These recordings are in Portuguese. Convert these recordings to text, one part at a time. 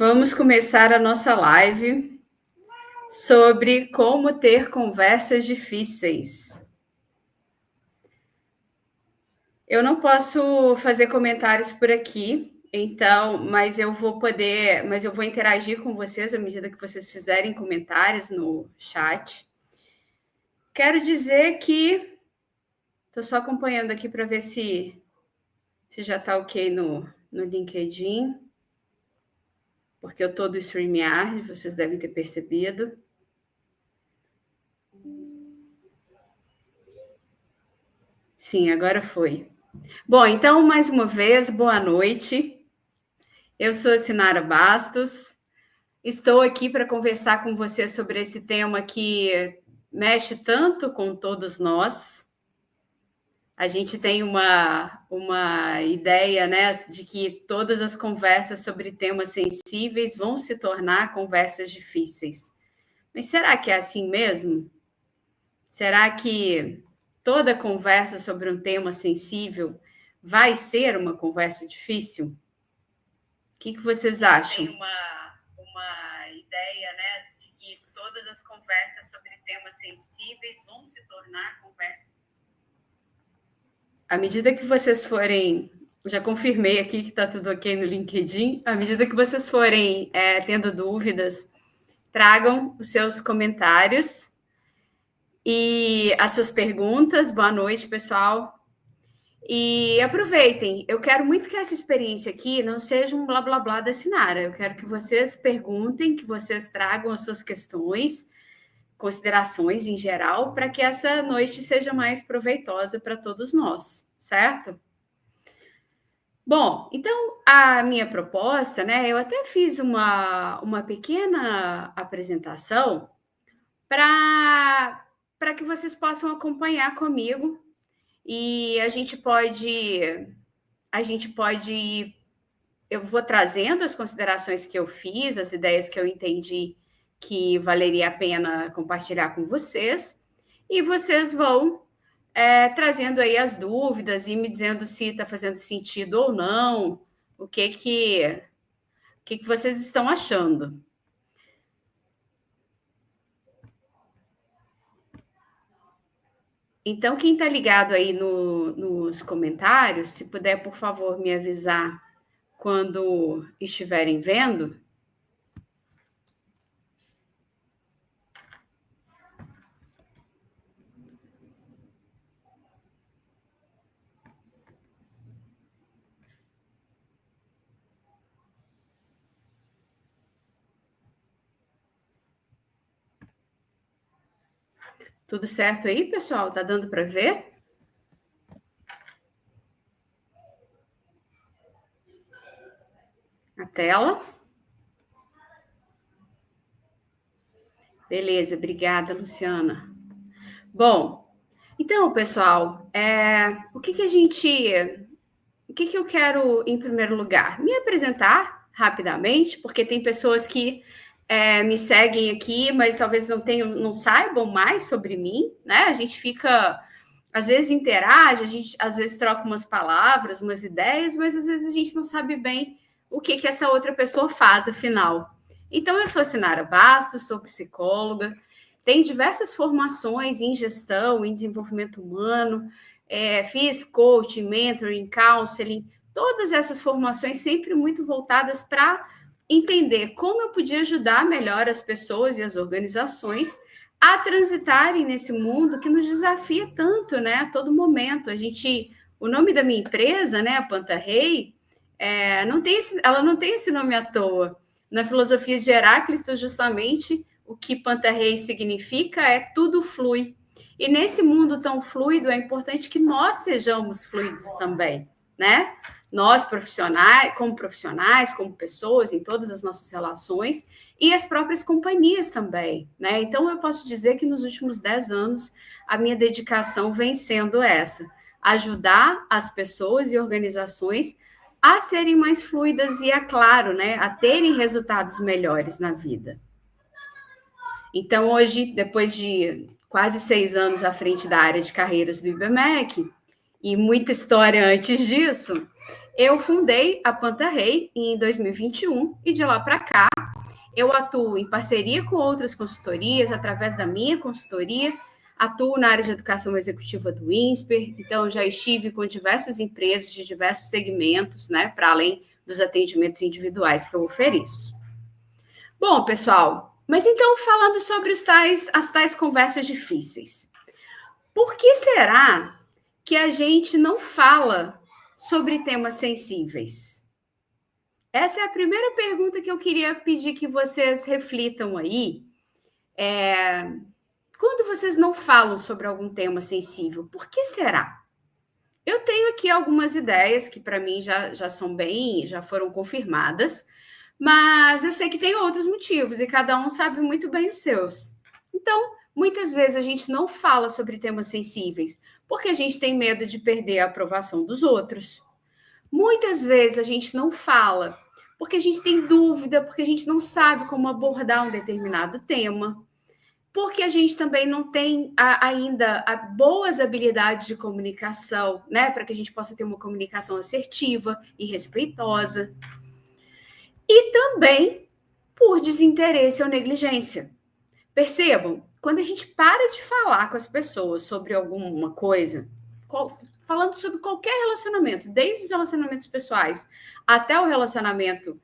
Vamos começar a nossa live sobre como ter conversas difíceis. Eu não posso fazer comentários por aqui, mas eu vou interagir com vocês à medida que vocês fizerem comentários no chat. Quero dizer que estou só acompanhando aqui para ver se já está ok no LinkedIn, porque eu estou do StreamYard, vocês devem ter percebido. Sim, agora foi. Bom, então, mais uma vez, boa noite. Eu sou a Sinara Bastos. Estou aqui para conversar com você sobre esse tema que mexe tanto com todos nós. A gente tem uma ideia, né, de que todas as conversas sobre temas sensíveis vão se tornar conversas difíceis. Mas será que é assim mesmo? Será que toda conversa sobre um tema sensível vai ser uma conversa difícil? O que vocês acham? Tem uma ideia, né, de que todas as conversas sobre temas sensíveis vão se tornar conversas. À medida que vocês forem, já confirmei aqui que está tudo ok no LinkedIn, à medida que vocês forem tendo dúvidas, tragam os seus comentários e as suas perguntas. Boa noite, pessoal. E aproveitem, eu quero muito que essa experiência aqui não seja um blá blá blá da Sinara. Eu quero que vocês perguntem, que vocês tragam as suas questões, considerações em geral, para que essa noite seja mais proveitosa para todos nós, certo? Bom, então a minha proposta, né? Eu até fiz uma pequena apresentação para que vocês possam acompanhar comigo. E a gente pode, eu vou trazendo as considerações que eu fiz, as ideias que eu entendi que valeria a pena compartilhar com vocês, e vocês vão trazendo aí as dúvidas e me dizendo se está fazendo sentido ou não, o que vocês estão achando. Então, quem está ligado aí nos comentários, se puder, por favor, me avisar quando estiverem vendo. Tudo certo aí, pessoal? Tá dando para ver? A tela? Beleza, obrigada, Luciana. Bom, então, pessoal, o que eu quero, em primeiro lugar? Me apresentar rapidamente, porque tem pessoas que me seguem aqui, mas talvez não saibam mais sobre mim, né? A gente fica, às vezes interage, a gente às vezes troca umas palavras, umas ideias, mas às vezes a gente não sabe bem o que essa outra pessoa faz, afinal. Então, eu sou a Sinara Bastos, sou psicóloga, tenho diversas formações em gestão, em desenvolvimento humano, fiz coaching, mentoring, counseling, todas essas formações sempre muito voltadas para entender como eu podia ajudar melhor as pessoas e as organizações a transitarem nesse mundo que nos desafia tanto, né? A todo momento. O nome da minha empresa, né, a PantaRei, ela não tem esse nome à toa. Na filosofia de Heráclito, justamente, o que PantaRei significa é tudo flui. E nesse mundo tão fluido, é importante que nós sejamos fluidos também, né? Nós, profissionais, como pessoas, em todas as nossas relações, e as próprias companhias também, né? Então, eu posso dizer que nos últimos 10 anos, a minha dedicação vem sendo essa, ajudar as pessoas e organizações a serem mais fluidas e, é claro, né, a terem resultados melhores na vida. Então, hoje, depois de quase 6 anos à frente da área de carreiras do IBMEC, e muita história antes disso, Eu fundei a PantaRei em 2021 e de lá para cá eu atuo em parceria com outras consultorias, através da minha consultoria, atuo na área de educação executiva do INSPER, então já estive com diversas empresas de diversos segmentos, né, para além dos atendimentos individuais que eu ofereço. Bom, pessoal, mas então falando sobre as tais conversas difíceis. Por que será que a gente não fala sobre temas sensíveis? Essa é a primeira pergunta que eu queria pedir que vocês reflitam aí. Quando vocês não falam sobre algum tema sensível, por que será? Eu tenho aqui algumas ideias que para mim já foram confirmadas, mas eu sei que tem outros motivos e cada um sabe muito bem os seus. Então, muitas vezes a gente não fala sobre temas sensíveis porque a gente tem medo de perder a aprovação dos outros. Muitas vezes a gente não fala porque a gente tem dúvida, porque a gente não sabe como abordar um determinado tema, porque a gente também não tem ainda boas habilidades de comunicação, né? Para que a gente possa ter uma comunicação assertiva e respeitosa. E também por desinteresse ou negligência. Percebam, quando a gente para de falar com as pessoas sobre alguma coisa, falando sobre qualquer relacionamento, desde os relacionamentos pessoais até o relacionamento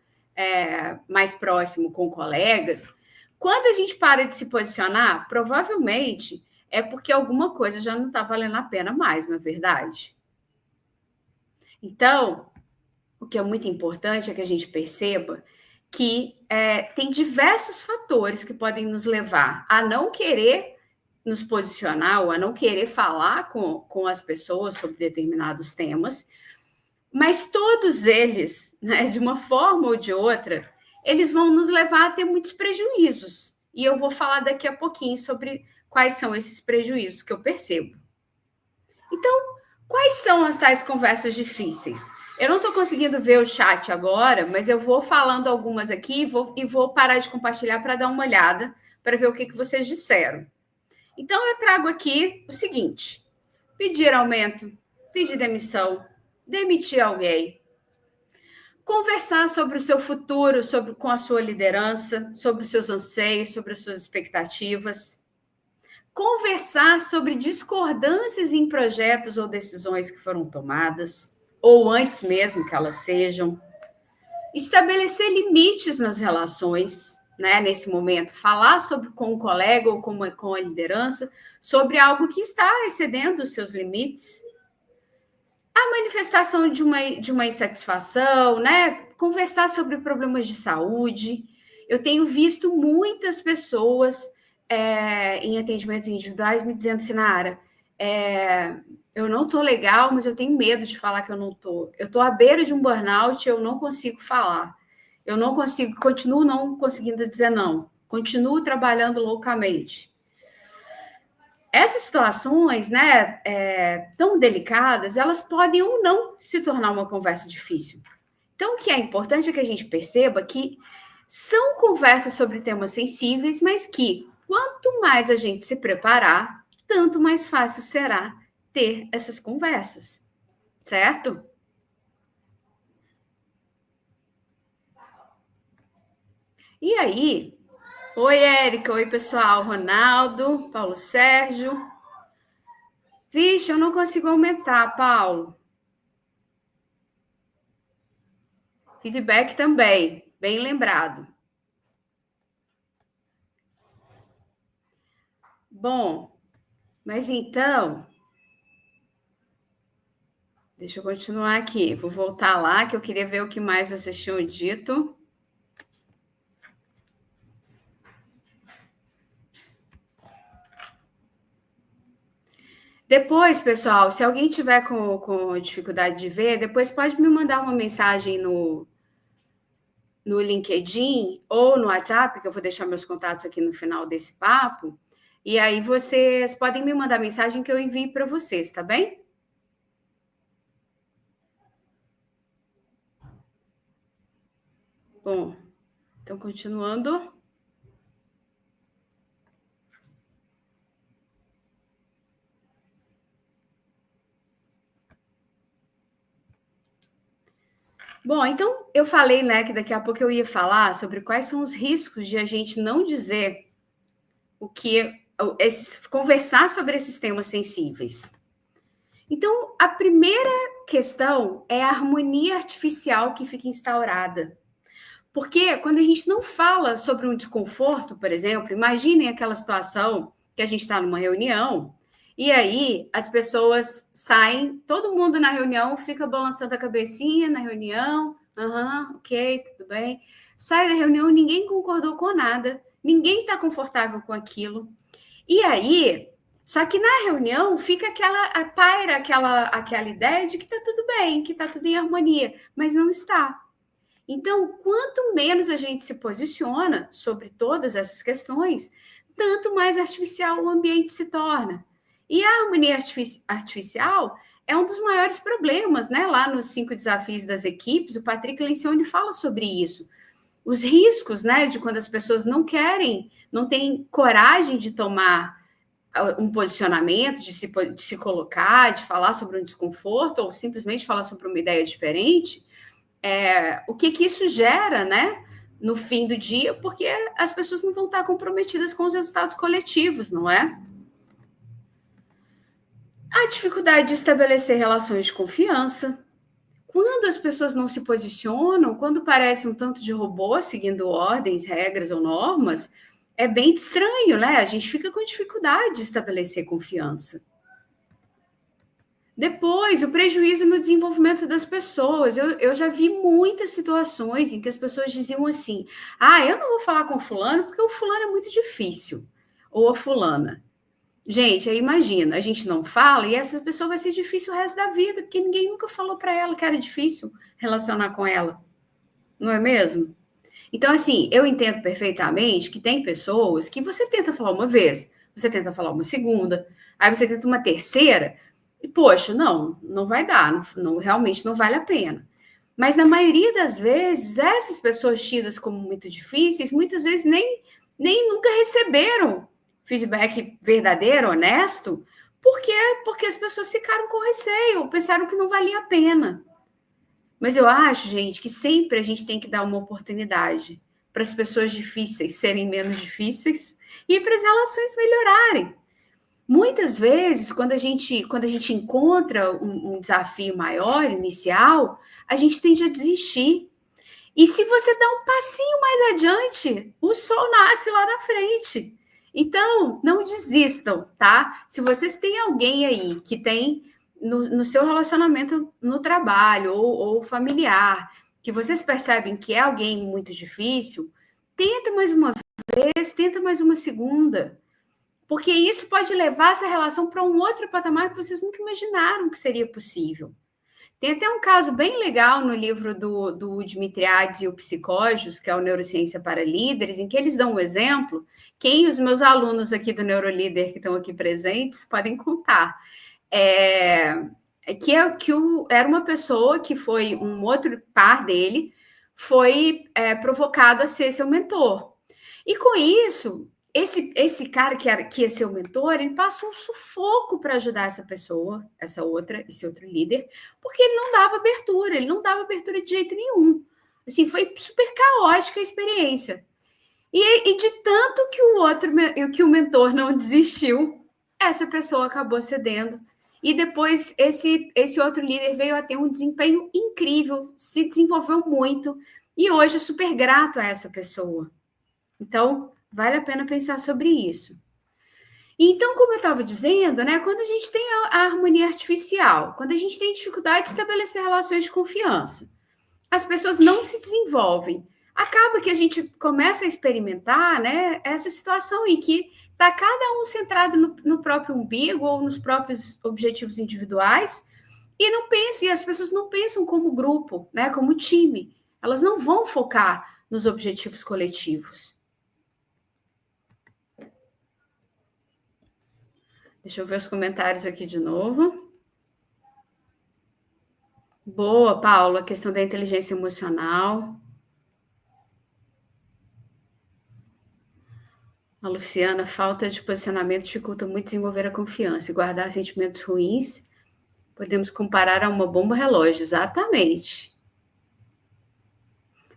mais próximo com colegas, quando a gente para de se posicionar, provavelmente é porque alguma coisa já não está valendo a pena mais, não é verdade? Então, o que é muito importante é que a gente perceba que tem diversos fatores que podem nos levar a não querer nos posicionar ou a não querer falar com as pessoas sobre determinados temas, mas todos eles, né, de uma forma ou de outra, eles vão nos levar a ter muitos prejuízos. E eu vou falar daqui a pouquinho sobre quais são esses prejuízos que eu percebo. Então, quais são as tais conversas difíceis? Eu não estou conseguindo ver o chat agora, mas eu vou falando algumas aqui e vou parar de compartilhar para dar uma olhada, para ver o que vocês disseram. Então, eu trago aqui o seguinte: pedir aumento, pedir demissão, demitir alguém, conversar sobre o seu futuro, com a sua liderança, sobre os seus anseios, sobre as suas expectativas, conversar sobre discordâncias em projetos ou decisões que foram tomadas, ou antes mesmo que elas sejam, estabelecer limites nas relações, né, nesse momento, falar com o colega ou com a liderança sobre algo que está excedendo os seus limites, a manifestação de uma insatisfação, né, conversar sobre problemas de saúde. Eu tenho visto muitas pessoas em atendimentos individuais me dizendo assim, Nara, eu não estou legal, mas eu tenho medo de falar que eu não estou. Eu estou à beira de um burnout, eu não consigo falar. Eu não consigo, continuo não conseguindo dizer não. Continuo trabalhando loucamente. Essas situações, né, tão delicadas, elas podem ou não se tornar uma conversa difícil. Então, o que é importante é que a gente perceba que são conversas sobre temas sensíveis, mas que quanto mais a gente se preparar, tanto mais fácil será ter essas conversas, certo? E aí, oi, Érica, oi, pessoal, Ronaldo, Paulo Sérgio. Vixe, eu não consigo aumentar, Paulo. Feedback também, bem lembrado. Bom, mas então, deixa eu continuar aqui. Vou voltar lá, que eu queria ver o que mais vocês tinham dito. Depois, pessoal, se alguém tiver com dificuldade de ver, depois pode me mandar uma mensagem no LinkedIn ou no WhatsApp, que eu vou deixar meus contatos aqui no final desse papo. E aí vocês podem me mandar mensagem que eu envio para vocês, tá bem? Bom, então continuando. Bom, então eu falei, né, que daqui a pouco eu ia falar sobre quais são os riscos de a gente não dizer o que, conversar sobre esses temas sensíveis. Então, a primeira questão é a harmonia artificial que fica instaurada. Porque quando a gente não fala sobre um desconforto, por exemplo, imaginem aquela situação que a gente está numa reunião e aí as pessoas saem, todo mundo na reunião fica balançando a cabecinha na reunião, ok, tudo bem. Sai da reunião, ninguém concordou com nada, ninguém está confortável com aquilo. E aí, só que na reunião fica paira aquela ideia de que está tudo bem, que está tudo em harmonia, mas não está. Então, quanto menos a gente se posiciona sobre todas essas questões, tanto mais artificial o ambiente se torna. E a harmonia artificial é um dos maiores problemas, né? Lá nos 5 desafios das equipes, o Patrick Lencioni fala sobre isso. Os riscos, né, de quando as pessoas não querem, não têm coragem de tomar um posicionamento, de se colocar, de falar sobre um desconforto, ou simplesmente falar sobre uma ideia diferente, o que isso gera, né, no fim do dia, porque as pessoas não vão estar comprometidas com os resultados coletivos, não é? A dificuldade de estabelecer relações de confiança. Quando as pessoas não se posicionam, quando parece um tanto de robô seguindo ordens, regras ou normas, é bem estranho, né? A gente fica com dificuldade de estabelecer confiança. Depois, o prejuízo no desenvolvimento das pessoas. Eu já vi muitas situações em que as pessoas diziam assim: eu não vou falar com o fulano porque o fulano é muito difícil. Ou a fulana. Gente, aí imagina, a gente não fala e essa pessoa vai ser difícil o resto da vida, porque ninguém nunca falou para ela que era difícil relacionar com ela. Não é mesmo? Então, assim, eu entendo perfeitamente que tem pessoas que você tenta falar uma vez, você tenta falar uma segunda, aí você tenta uma terceira, e, poxa, não vai dar, realmente não vale a pena. Mas, na maioria das vezes, essas pessoas tidas como muito difíceis, muitas vezes nem nunca receberam feedback verdadeiro, honesto, porque as pessoas ficaram com receio, pensaram que não valia a pena. Mas eu acho, gente, que sempre a gente tem que dar uma oportunidade para as pessoas difíceis serem menos difíceis e para as relações melhorarem. Muitas vezes, quando a gente encontra um desafio maior, inicial, a gente tende a desistir. E se você dá um passinho mais adiante, o sol nasce lá na frente. Então, não desistam, tá? Se vocês têm alguém aí que tem no seu relacionamento no trabalho ou familiar, que vocês percebem que é alguém muito difícil, tenta mais uma vez, tenta mais uma segunda. Porque isso pode levar essa relação para um outro patamar que vocês nunca imaginaram que seria possível. Tem até um caso bem legal no livro do Dimitriades e o Psicógios, que é o Neurociência para Líderes, em que eles dão um exemplo, quem os meus alunos aqui do Neurolíder que estão aqui presentes podem contar. Era uma pessoa que foi um outro par dele, foi provocado a ser seu mentor. E com isso, esse cara que ia ser o mentor, ele passou um sufoco para ajudar essa pessoa, esse outro líder, porque ele não dava abertura de jeito nenhum. Assim, foi super caótica a experiência. E de tanto que o mentor não desistiu, essa pessoa acabou cedendo. E depois esse outro líder veio a ter um desempenho incrível, se desenvolveu muito, e hoje é super grato a essa pessoa. Então, vale a pena pensar sobre isso. Então, como eu estava dizendo, né, quando a gente tem a harmonia artificial, quando a gente tem dificuldade de estabelecer relações de confiança, as pessoas não se desenvolvem. Acaba que a gente começa a experimentar, né, essa situação em que está cada um centrado no próprio umbigo ou nos próprios objetivos individuais e as pessoas não pensam como grupo, né, como time. Elas não vão focar nos objetivos coletivos. Deixa eu ver os comentários aqui de novo. Boa, Paula, a questão da inteligência emocional. A Luciana, falta de posicionamento dificulta muito desenvolver a confiança e guardar sentimentos ruins. Podemos comparar a uma bomba relógio, exatamente.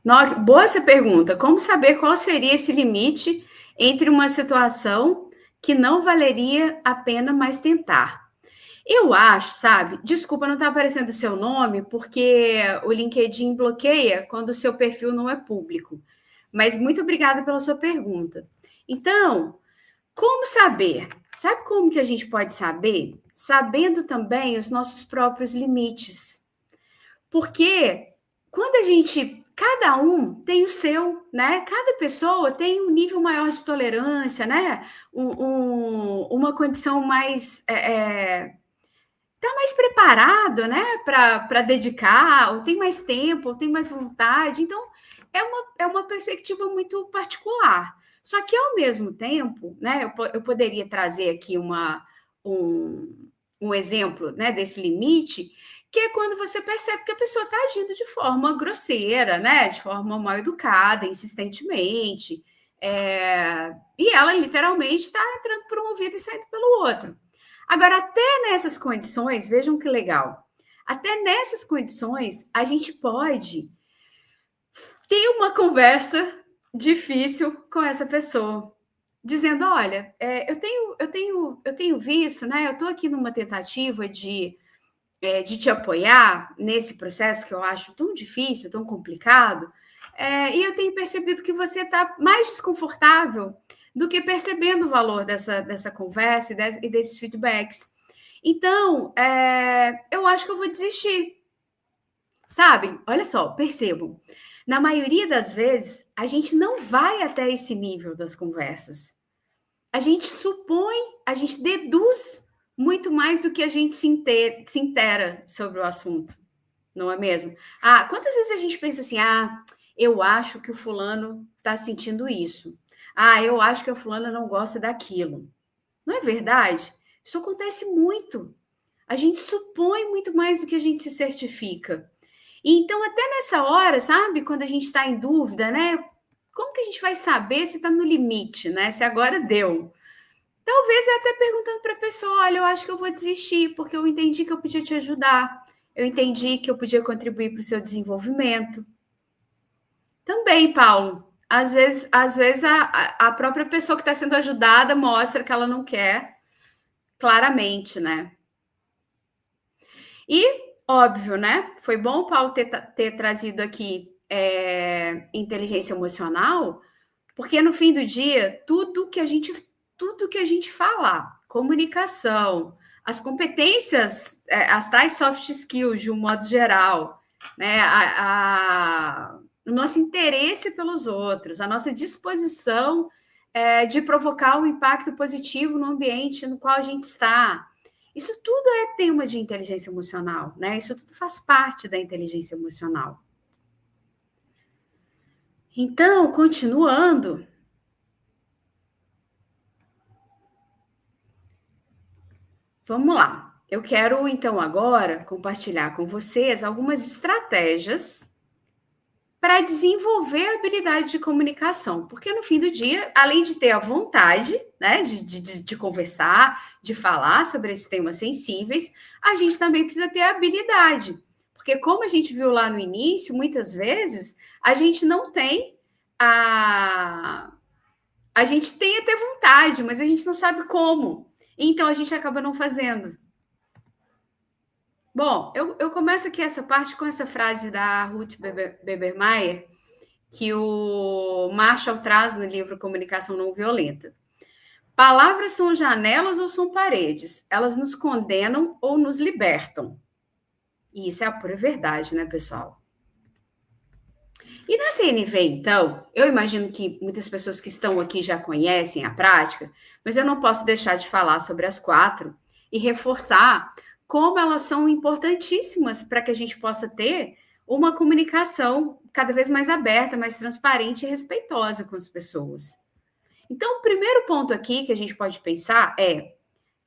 Boa essa pergunta. Como saber qual seria esse limite entre uma situação que não valeria a pena mais tentar? Eu acho, sabe? Desculpa, não está aparecendo o seu nome, porque o LinkedIn bloqueia quando o seu perfil não é público. Mas muito obrigada pela sua pergunta. Então, como saber? Sabe como que a gente pode saber? Sabendo também os nossos próprios limites. Porque quando a gente, cada um tem o seu, né? Cada pessoa tem um nível maior de tolerância, né? Uma condição mais tá mais preparado, né, para dedicar, ou tem mais tempo, ou tem mais vontade. Então, é uma perspectiva muito particular. Só que, ao mesmo tempo, né, eu poderia trazer aqui um exemplo, né, desse limite, que é quando você percebe que a pessoa está agindo de forma grosseira, né, de forma mal educada, insistentemente, e ela literalmente está entrando por um ouvido e saindo pelo outro. Agora, até nessas condições, vejam que legal, até nessas condições, a gente pode ter uma conversa difícil com essa pessoa, dizendo: olha, eu tenho visto, né? Eu estou aqui numa tentativa de te apoiar nesse processo que eu acho tão difícil, tão complicado, e eu tenho percebido que você está mais desconfortável do que percebendo o valor dessa conversa e desses feedbacks. Então, eu acho que eu vou desistir. Sabe? Olha só, percebam. Na maioria das vezes, a gente não vai até esse nível das conversas. A gente supõe, a gente deduz muito mais do que a gente se intera sobre o assunto, não é mesmo? Quantas vezes a gente pensa assim, eu acho que o fulano está sentindo isso. Eu acho que a fulana não gosta daquilo. Não é verdade? Isso acontece muito. A gente supõe muito mais do que a gente se certifica. E então, até nessa hora, sabe, quando a gente está em dúvida, né? Como que a gente vai saber se está no limite, né? Se agora deu. Talvez é até perguntando para a pessoa: olha, eu acho que eu vou desistir, porque eu entendi que eu podia te ajudar, eu entendi que eu podia contribuir para o seu desenvolvimento. Também, Paulo, às vezes a própria pessoa que está sendo ajudada mostra que ela não quer, claramente, né? E, óbvio, né? Foi bom o Paulo ter trazido aqui inteligência emocional, porque no fim do dia, tudo que a gente falar, comunicação, as competências, as tais soft skills de um modo geral, né? O nosso interesse pelos outros, a nossa disposição de provocar um impacto positivo no ambiente no qual a gente está. Isso tudo é tema de inteligência emocional, né? Isso tudo faz parte da inteligência emocional. Então, continuando, vamos lá. Eu quero, então, agora compartilhar com vocês algumas estratégias para desenvolver a habilidade de comunicação, porque no fim do dia, além de ter a vontade, né, de conversar, de falar sobre esses temas sensíveis, a gente também precisa ter a habilidade, porque como a gente viu lá no início, muitas vezes a gente não tem a gente tem até vontade, mas a gente não sabe como, então a gente acaba não fazendo. Bom, eu começo aqui essa parte com essa frase da Ruth Bebermeier, que o Marshall traz no livro Comunicação Não Violenta. Palavras são janelas ou são paredes? Elas nos condenam ou nos libertam? E isso é a pura verdade, né, pessoal? E na CNV, então, eu imagino que muitas pessoas que estão aqui já conhecem a prática, mas eu não posso deixar de falar sobre as 4 e reforçar como elas são importantíssimas para que a gente possa ter uma comunicação cada vez mais aberta, mais transparente e respeitosa com as pessoas. Então, o primeiro ponto aqui que a gente pode pensar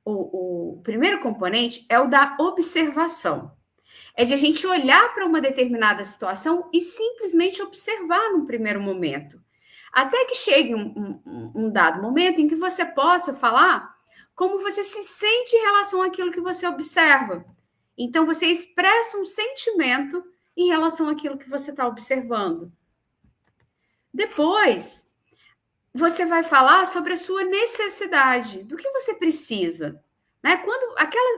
o primeiro componente é o da observação. É de a gente olhar para uma determinada situação e simplesmente observar num primeiro momento. Até que chegue um dado momento em que você possa falar como você se sente em relação àquilo que você observa. Então, você expressa um sentimento em relação àquilo que você está observando. Depois, você vai falar sobre a sua necessidade, do que você precisa. Né?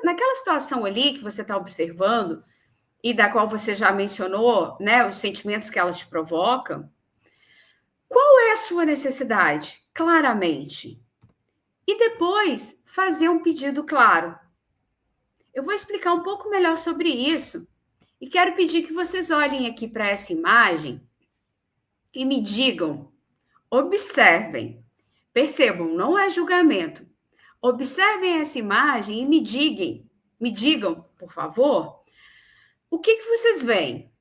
Naquela situação ali que você está observando, e da qual você já mencionou, né, os sentimentos que elas te provocam, qual é a sua necessidade, claramente? E depois, fazer um pedido claro. Eu vou explicar um pouco melhor sobre isso e quero pedir que vocês olhem aqui para essa imagem e me digam, observem, percebam, não é julgamento. Observem essa imagem e me digam, por favor, o que vocês veem?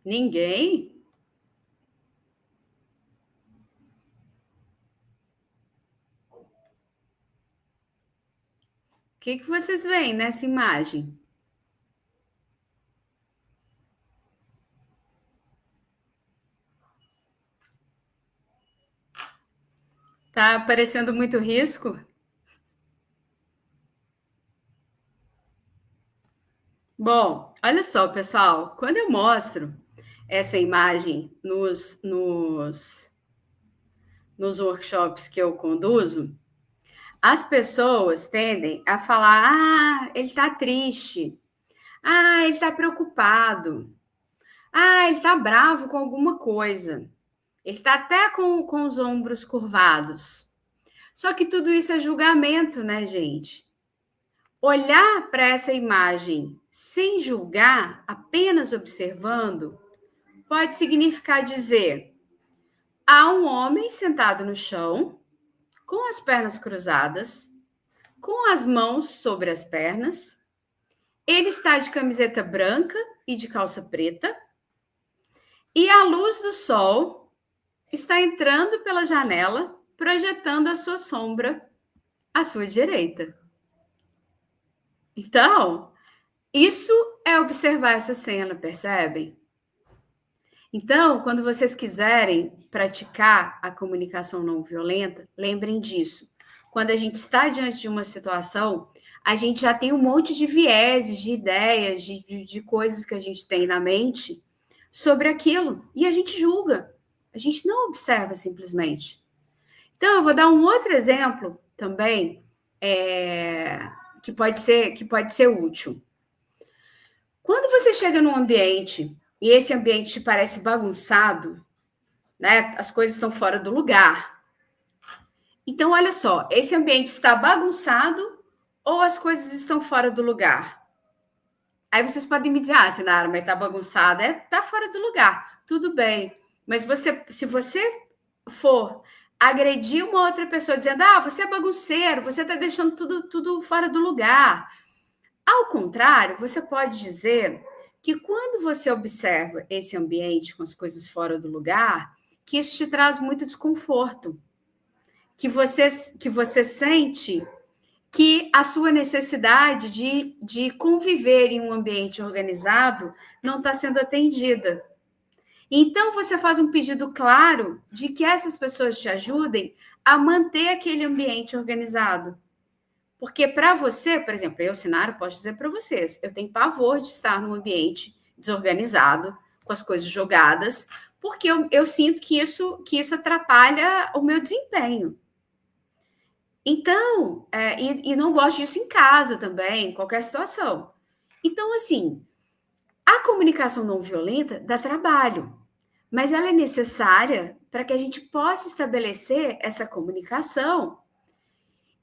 Ninguém? O que vocês veem nessa imagem? Tá parecendo muito risco? Bom, olha só, pessoal, quando eu mostro essa imagem nos workshops que eu conduzo, as pessoas tendem a falar: ah, ele está triste, ah, ele está preocupado, ah, ele está bravo com alguma coisa, ele está até com os ombros curvados. Só que tudo isso é julgamento, né, gente? Olhar para essa imagem sem julgar, apenas observando, pode significar dizer: há um homem sentado no chão, com as pernas cruzadas, com as mãos sobre as pernas. Ele está de camiseta branca e de calça preta. E a luz do sol está entrando pela janela, projetando a sua sombra à sua direita. Então, isso é observar essa cena, percebem? Então, quando vocês quiserem praticar a comunicação não violenta, lembrem disso. Quando a gente está diante de uma situação, a gente já tem um monte de vieses, de ideias, de coisas que a gente tem na mente sobre aquilo. E a gente julga. A gente não observa simplesmente. Então, eu vou dar um outro exemplo também que pode ser útil. Quando você chega num ambiente e esse ambiente te parece bagunçado, né? As coisas estão fora do lugar. Então, olha só, esse ambiente está bagunçado ou as coisas estão fora do lugar? Aí vocês podem me dizer, Sinara, mas está bagunçado, está fora do lugar. Tudo bem, mas se você for agredir uma outra pessoa dizendo, você é bagunceiro, você está deixando tudo fora do lugar. Ao contrário, você pode dizer que quando você observa esse ambiente com as coisas fora do lugar, que isso te traz muito desconforto, que você sente que a sua necessidade de conviver em um ambiente organizado não está sendo atendida. Então, você faz um pedido claro de que essas pessoas te ajudem a manter aquele ambiente organizado. Porque para você, por exemplo, eu, Sinara, posso dizer para vocês, eu tenho pavor de estar num ambiente desorganizado, com as coisas jogadas, porque eu sinto que isso atrapalha o meu desempenho. Então, e não gosto disso em casa também, em qualquer situação. Então, assim, a comunicação não violenta dá trabalho, mas ela é necessária para que a gente possa estabelecer essa comunicação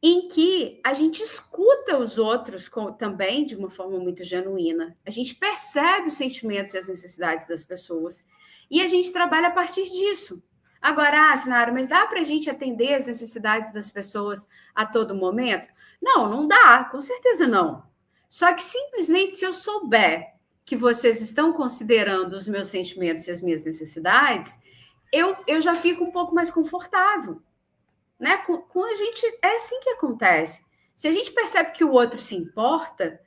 em que a gente escuta os outros também de uma forma muito genuína. A gente percebe os sentimentos e as necessidades das pessoas e a gente trabalha a partir disso. Agora, Sinara, mas dá para a gente atender as necessidades das pessoas a todo momento? Não dá, com certeza não. Só que simplesmente se eu souber que vocês estão considerando os meus sentimentos e as minhas necessidades, eu já fico um pouco mais confortável. né? Com a gente é assim que acontece. Se a gente percebe que o outro se importa,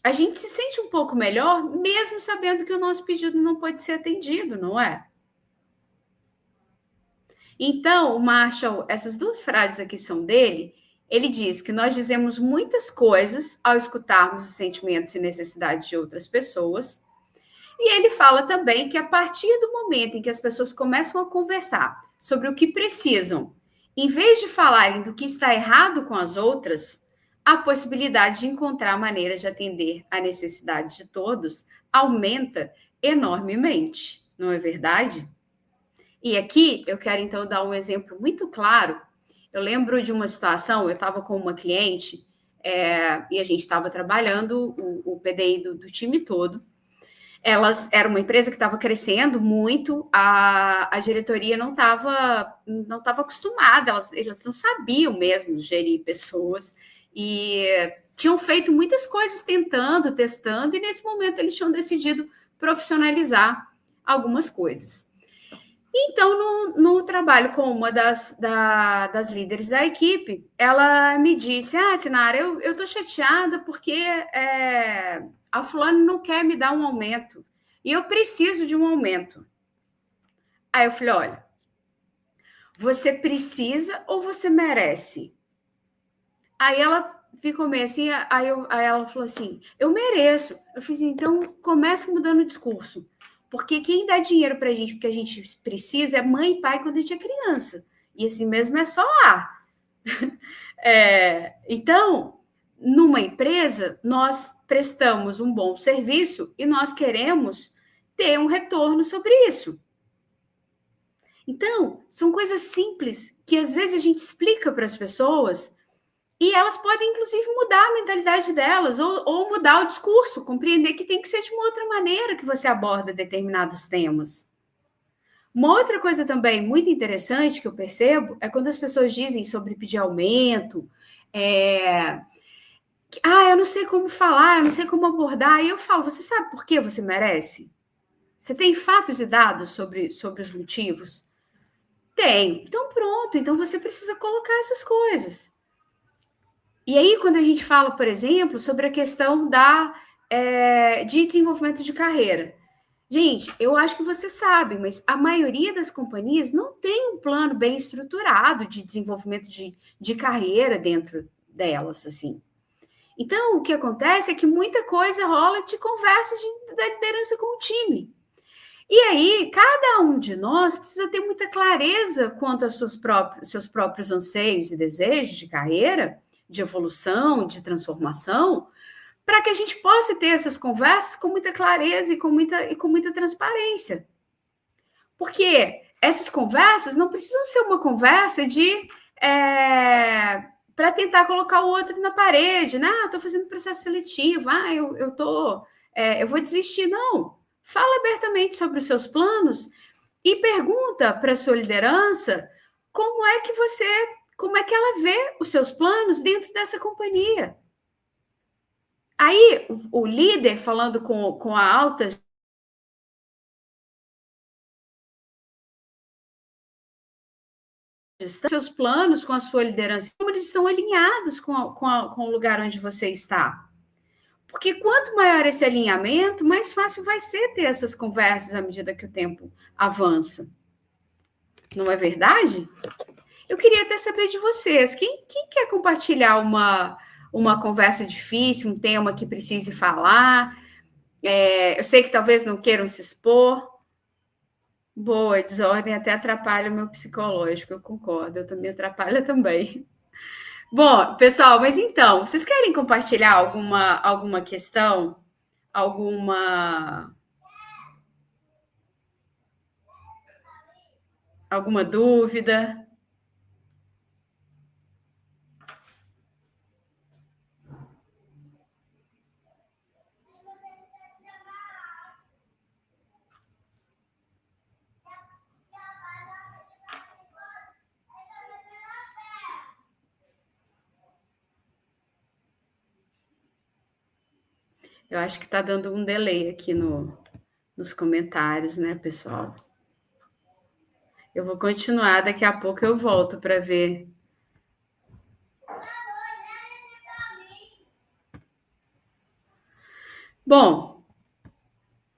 a gente se sente um pouco melhor, mesmo sabendo que o nosso pedido não pode ser atendido, não é? Então, o Marshall, essas duas frases aqui são dele. Ele diz que nós dizemos muitas coisas ao escutarmos os sentimentos e necessidades de outras pessoas. E ele fala também que a partir do momento em que as pessoas começam a conversar sobre o que precisam, em vez de falarem do que está errado com as outras, a possibilidade de encontrar maneiras de atender à necessidade de todos aumenta enormemente, não é verdade? E aqui eu quero então dar um exemplo muito claro. Eu lembro de uma situação, eu estava com uma cliente e a gente estava trabalhando o PDI do time todo. Elas era uma empresa que estava crescendo muito, a diretoria não estava acostumada, elas não sabiam mesmo gerir pessoas e tinham feito muitas coisas testando, e nesse momento eles tinham decidido profissionalizar algumas coisas. Então, no trabalho com uma das líderes da equipe, ela me disse: Sinara, eu estou chateada porque a fulana não quer me dar um aumento e eu preciso de um aumento. Aí eu falei: olha, você precisa ou você merece? Aí ela ficou meio assim, aí ela falou assim: eu mereço. Eu fiz: então comece mudando o discurso. Porque quem dá dinheiro para a gente, porque a gente precisa, é mãe e pai quando a gente é criança. E assim mesmo é só lá. Então, numa empresa, nós prestamos um bom serviço e nós queremos ter um retorno sobre isso. Então, são coisas simples que às vezes a gente explica para as pessoas e elas podem, inclusive, mudar a mentalidade delas ou mudar o discurso, compreender que tem que ser de uma outra maneira que você aborda determinados temas. Uma outra coisa também muito interessante que eu percebo é quando as pessoas dizem sobre pedir aumento, eu não sei como falar, eu não sei como abordar. E eu falo: você sabe por que você merece? Você tem fatos e dados sobre os motivos? Tem. Então, pronto. Então, você precisa colocar essas coisas. E aí, quando a gente fala, por exemplo, sobre a questão de desenvolvimento de carreira. Gente, eu acho que você sabe, mas a maioria das companhias não tem um plano bem estruturado de desenvolvimento de carreira dentro delas, assim. Então, o que acontece é que muita coisa rola de conversa da liderança com o time. E aí, cada um de nós precisa ter muita clareza quanto aos seus próprios anseios e desejos de carreira, de evolução, de transformação, para que a gente possa ter essas conversas com muita clareza e com muita transparência. Porque essas conversas não precisam ser uma conversa para tentar colocar o outro na parede, né? Estou fazendo processo seletivo, eu vou desistir. Não. Fala abertamente sobre os seus planos e pergunta para a sua liderança como é que ela vê os seus planos dentro dessa companhia. Aí, o líder falando com a alta gestão, seus planos com a sua liderança, como eles estão alinhados com o lugar onde você está. Porque quanto maior esse alinhamento, mais fácil vai ser ter essas conversas à medida que o tempo avança. Não é verdade? Eu queria até saber de vocês. Quem quer compartilhar uma conversa difícil, um tema que precise falar? Eu sei que talvez não queiram se expor. Boa, desordem até atrapalha o meu psicológico, eu concordo. Eu também atrapalha também. Bom, pessoal, mas então, vocês querem compartilhar alguma questão? Alguma dúvida? Eu acho que está dando um delay aqui nos comentários, né, pessoal? Eu vou continuar, daqui a pouco eu volto para ver Bom,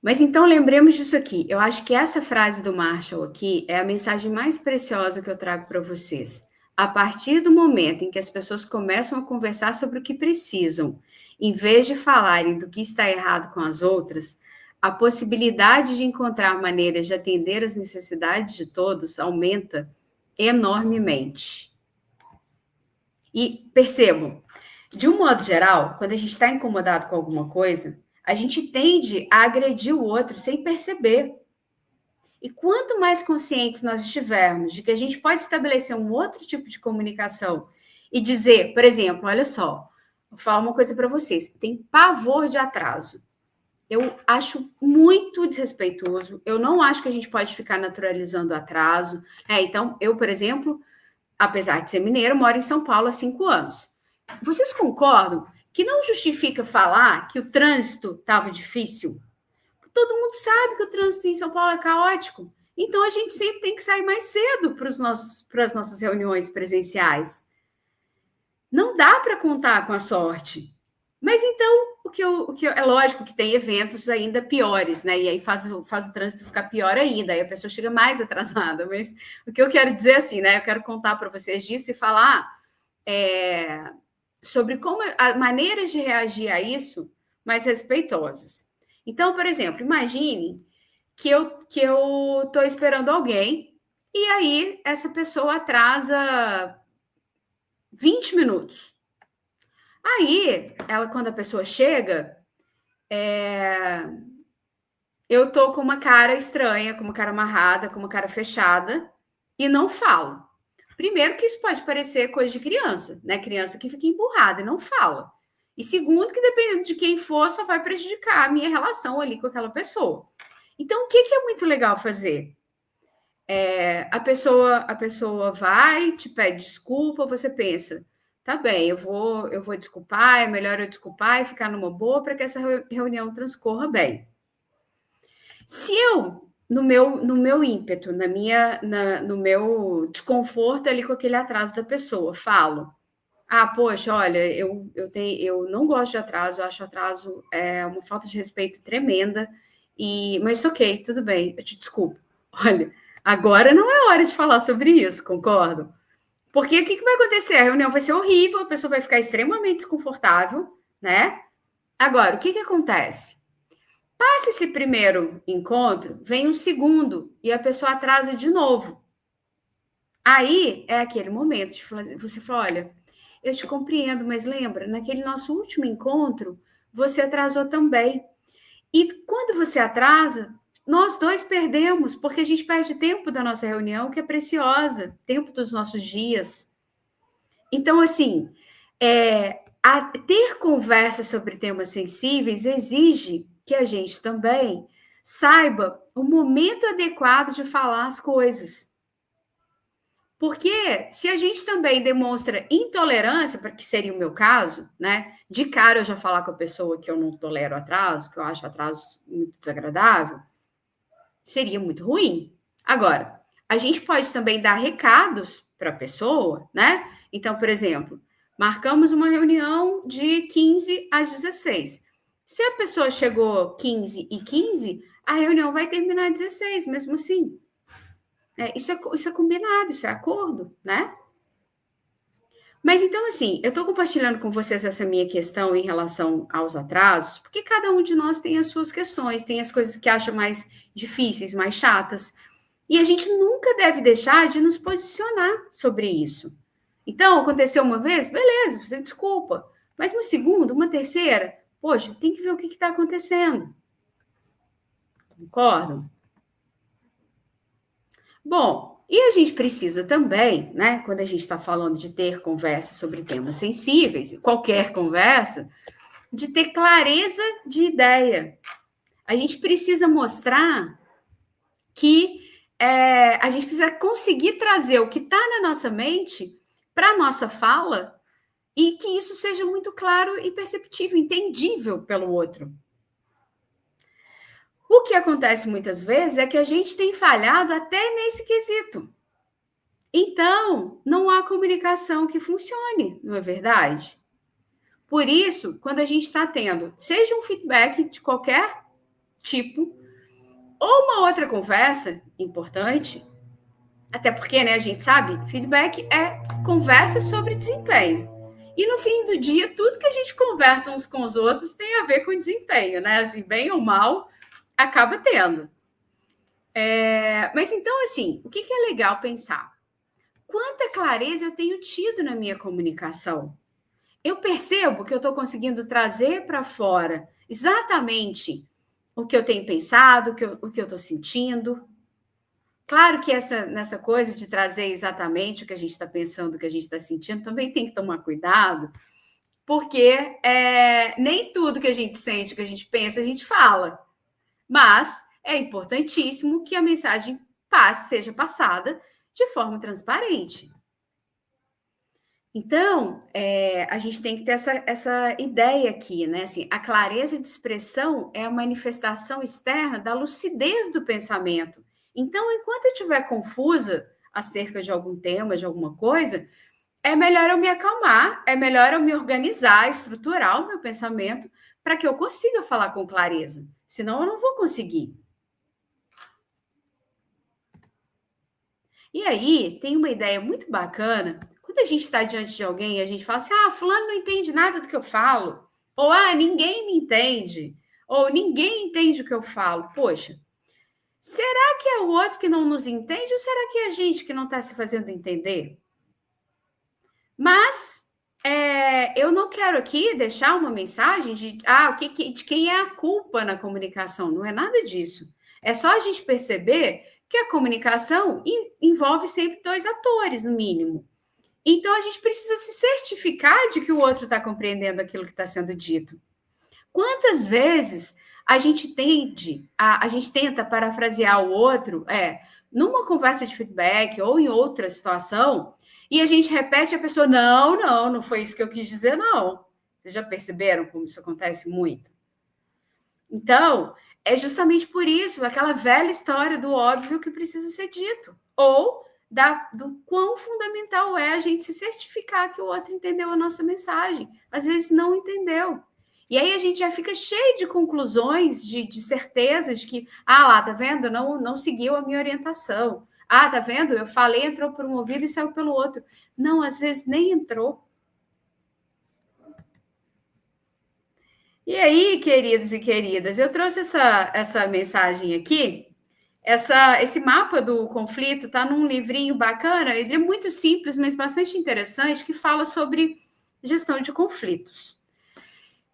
mas então lembremos disso aqui. Eu acho que essa frase do Marshall aqui é a mensagem mais preciosa que eu trago para vocês. A partir do momento em que as pessoas começam a conversar sobre o que precisam, em vez de falarem do que está errado com as outras, a possibilidade de encontrar maneiras de atender as necessidades de todos aumenta enormemente. E percebam, de um modo geral, quando a gente está incomodado com alguma coisa, a gente tende a agredir o outro sem perceber. E quanto mais conscientes nós estivermos de que a gente pode estabelecer um outro tipo de comunicação e dizer, por exemplo, olha só, vou falar uma coisa para vocês, tem pavor de atraso. Eu acho muito desrespeitoso. Eu não acho que a gente pode ficar naturalizando atraso. Então, eu, por exemplo, apesar de ser mineiro, moro em São Paulo há 5 anos. Vocês concordam que não justifica falar que o trânsito estava difícil? Todo mundo sabe que o trânsito em São Paulo é caótico. Então a gente sempre tem que sair mais cedo para as nossas reuniões presenciais. Não dá para contar com a sorte. Mas então, é lógico que tem eventos ainda piores, né? E aí faz o trânsito ficar pior ainda, aí a pessoa chega mais atrasada. Mas o que eu quero dizer assim, né? Eu quero contar para vocês disso e falar sobre como maneiras de reagir a isso mais respeitosas. Então, por exemplo, imagine que eu estou esperando alguém e aí essa pessoa atrasa 20 minutos. Aí, quando a pessoa chega, eu tô com uma cara estranha, com uma cara amarrada, com uma cara fechada e não falo. Primeiro que isso pode parecer coisa de criança, né? Criança que fica emburrada e não fala. E segundo que dependendo de quem for, só vai prejudicar a minha relação ali com aquela pessoa. Então, o que é muito legal fazer? A pessoa vai, te pede desculpa, você pensa, tá bem, eu vou desculpar, é melhor eu desculpar e ficar numa boa para que essa reunião transcorra bem. Se eu, no meu ímpeto, no meu desconforto ali com aquele atraso da pessoa, falo, poxa, olha, eu não gosto de atraso, eu acho atraso uma falta de respeito tremenda, mas ok, tudo bem, eu te desculpo. Olha, agora não é hora de falar sobre isso, concordo? Porque o que vai acontecer? A reunião vai ser horrível, a pessoa vai ficar extremamente desconfortável, né? Agora, o que acontece? Passa esse primeiro encontro, vem um segundo e a pessoa atrasa de novo. Aí é aquele momento de você falar, olha, eu te compreendo, mas lembra, naquele nosso último encontro, você atrasou também. E quando você atrasa, nós dois perdemos, porque a gente perde tempo da nossa reunião, que é preciosa, tempo dos nossos dias. Então, assim, ter conversa sobre temas sensíveis exige que a gente também saiba o momento adequado de falar as coisas. Porque se a gente também demonstra intolerância, para que seria o meu caso, né? De cara eu já falar com a pessoa que eu não tolero atraso, que eu acho atraso muito desagradável, seria muito ruim. Agora, a gente pode também dar recados para a pessoa, né? Então, por exemplo, marcamos uma reunião de 15 às 16. Se a pessoa chegou 15h15, a reunião vai terminar às 16, mesmo assim. Isso é combinado, isso é acordo, né? Mas então, assim, eu estou compartilhando com vocês essa minha questão em relação aos atrasos, porque cada um de nós tem as suas questões, tem as coisas que acha mais difíceis, mais chatas, e a gente nunca deve deixar de nos posicionar sobre isso. Então, aconteceu uma vez, beleza, você desculpa. Mas uma segunda, uma terceira, poxa, tem que ver o que está acontecendo. Concordam? Bom, e a gente precisa também, né, quando a gente está falando de ter conversa sobre temas sensíveis, qualquer conversa, de ter clareza de ideia. A gente precisa mostrar que a gente precisa conseguir trazer o que está na nossa mente para a nossa fala e que isso seja muito claro e perceptível, entendível pelo outro. O que acontece muitas vezes é que a gente tem falhado até nesse quesito. Então, não há comunicação que funcione, não é verdade? Por isso, quando a gente está tendo, seja um feedback de qualquer tipo, ou uma outra conversa importante, até porque, né, a gente sabe, feedback é conversa sobre desempenho. E no fim do dia, tudo que a gente conversa uns com os outros tem a ver com desempenho, né? Assim, bem ou mal, acaba tendo. Mas então, assim, o que é legal pensar? Quanta clareza eu tenho tido na minha comunicação? Eu percebo que eu estou conseguindo trazer para fora exatamente o que eu tenho pensado, o que eu estou sentindo. Claro que nessa coisa de trazer exatamente o que a gente está pensando, o que a gente está sentindo, também tem que tomar cuidado, porque nem tudo que a gente sente, que a gente pensa, a gente fala. Mas é importantíssimo que a mensagem seja passada de forma transparente. Então, a gente tem que ter essa ideia aqui, né? Assim, a clareza de expressão é a manifestação externa da lucidez do pensamento. Então, enquanto eu estiver confusa acerca de algum tema, de alguma coisa, é melhor eu me acalmar, é melhor eu me organizar, estruturar o meu pensamento para que eu consiga falar com clareza. Senão, eu não vou conseguir. E aí, tem uma ideia muito bacana. Quando a gente está diante de alguém e a gente fala assim, fulano não entende nada do que eu falo. Ou, ninguém me entende. Ou, ninguém entende o que eu falo. Poxa, será que é o outro que não nos entende ou será que é a gente que não está se fazendo entender? Mas eu não quero aqui deixar uma mensagem de quem é a culpa na comunicação. Não é nada disso. É só a gente perceber que a comunicação envolve sempre dois atores, no mínimo. Então, a gente precisa se certificar de que o outro está compreendendo aquilo que está sendo dito. Quantas vezes a gente tenta parafrasear o outro, numa conversa de feedback ou em outra situação, e a gente repete a pessoa, não foi isso que eu quis dizer, não. Vocês já perceberam como isso acontece muito? Então, é justamente por isso, aquela velha história do óbvio que precisa ser dito. Ou do quão fundamental é a gente se certificar que o outro entendeu a nossa mensagem. Às vezes não entendeu. E aí a gente já fica cheio de conclusões, de certezas de que, lá, tá vendo? Não seguiu a minha orientação. Tá vendo? Eu falei, entrou por um ouvido e saiu pelo outro. Não, às vezes nem entrou. E aí, queridos e queridas, eu trouxe essa mensagem aqui. Esse mapa do conflito está num livrinho bacana, ele é muito simples, mas bastante interessante, que fala sobre gestão de conflitos.